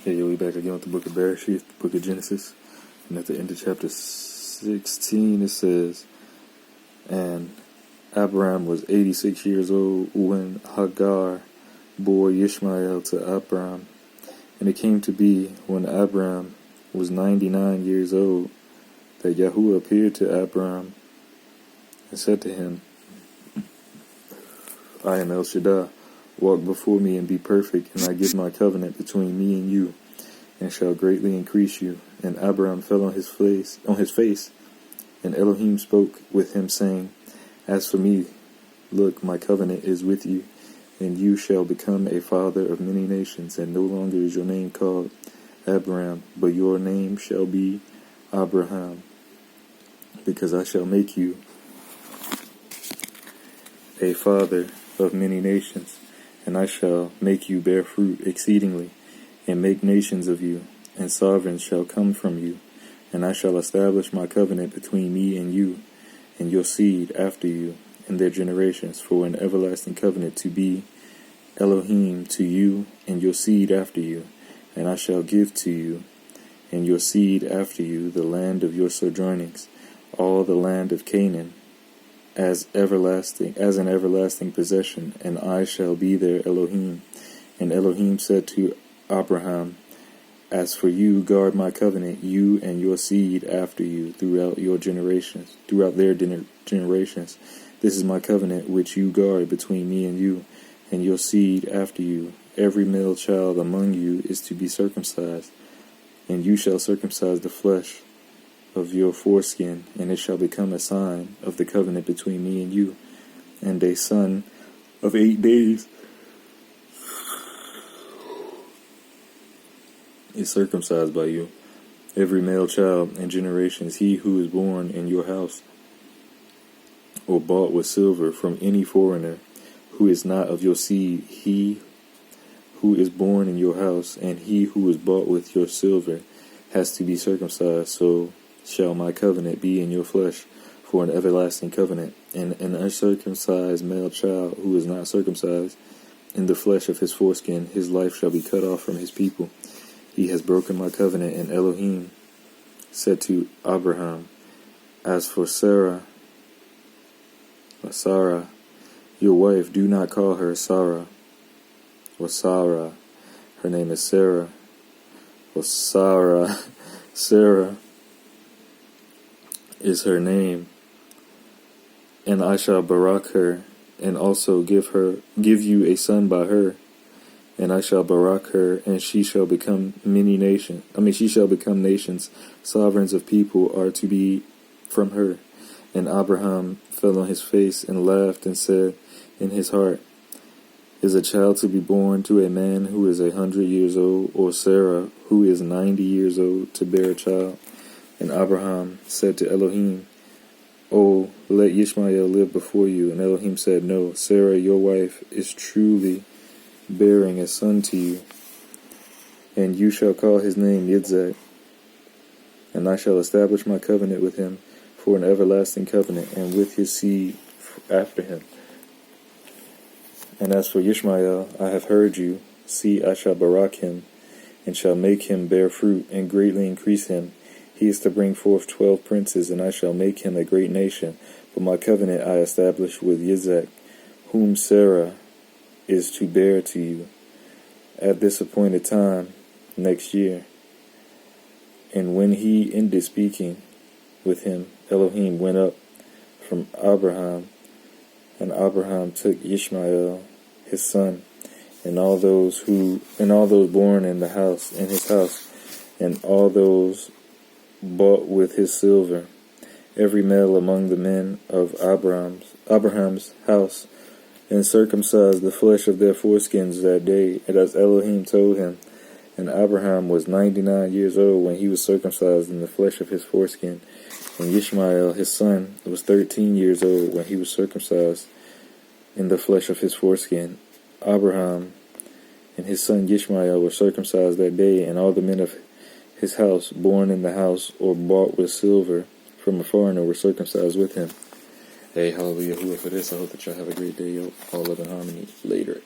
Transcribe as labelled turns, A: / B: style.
A: Hey, yo, we back again with the book of Bereshith, the book of Genesis. And at the end of chapter 16, it says, And Abraham was 86 years old when Hagar bore Ishmael to Abraham. And it came to be, when Abraham was 99 years old, that Yahuah appeared to Abraham and said to him, I am El Shaddai. Walk before me and be perfect, and I give my covenant between me and you, and shall greatly increase you. And Abraham fell on his face, and Elohim spoke with him, saying, As for me, look, my covenant is with you, and you shall become a father of many nations, and no longer is your name called Abraham, but your name shall be Abraham, because I shall make you a father of many nations. And I shall make you bear fruit exceedingly, and make nations of you, and sovereigns shall come from you. And I shall establish my covenant between me and you, and your seed after you, and their generations, for an everlasting covenant to be Elohim to you and your seed after you. And I shall give to you and your seed after you the land of your sojournings, all the land of Canaan, as an everlasting possession, and I shall be their Elohim. And Elohim said to Abraham, As for you, guard my covenant, you and your seed after you, throughout their generations. This is my covenant which you guard between me and you, and your seed after you. Every male child among you is to be circumcised, and you shall circumcise the flesh of your foreskin, and it shall become a sign of the covenant between me and you. And a son of 8 days is circumcised by you. Every male child in generations, he who is born in your house, or bought with silver from any foreigner who is not of your seed, he who is born in your house, and he who is bought with your silver, has to be circumcised. So shall my covenant be in your flesh for an everlasting covenant. And an uncircumcised male child who is not circumcised in the flesh of his foreskin, his life shall be cut off from his people. He has broken my covenant. And Elohim said to Abraham, As for Sarah, your wife, do not call her Sarah, or Sarah. Her name is Sarah, or Sarah. Sarah is her name, and I shall barak her, and also give you a son by her, and I shall barak her, and she shall become she shall become nations. Sovereigns of people are to be from her. And Abraham fell on his face and laughed and said in his heart, Is a child to be born to a man who is 100 years old, or Sarah, who is 90 years old, to bear a child? And Abraham said to Elohim, Oh, let Ishmael live before you. And Elohim said, No, Sarah, your wife, is truly bearing a son to you, and you shall call his name Yitzhak. And I shall establish my covenant with him for an everlasting covenant, and with his seed after him. And as for Ishmael, I have heard you. See, I shall barak him, and shall make him bear fruit, and greatly increase him. He is to bring forth 12 princes, and I shall make him a great nation. But my covenant I establish with Yitzhak, whom Sarah is to bear to you, at this appointed time next year. And when he ended speaking with him, Elohim went up from Abraham, and Abraham took Ishmael his son, and all those born in his house, and all those bought with his silver, every male among the men of Abraham's house, and circumcised the flesh of their foreskins that day, and as Elohim told him. And Abraham was 99 years old when he was circumcised in the flesh of his foreskin. And Ishmael his son was 13 years old when he was circumcised in the flesh of his foreskin. Abraham and his son Ishmael were circumcised that day, and all the men of his house, born in the house or bought with silver from a foreigner, were circumcised with him. Hey, hallelujah, Yahuah for this. I hope that y'all have a great day. All love and harmony. Later.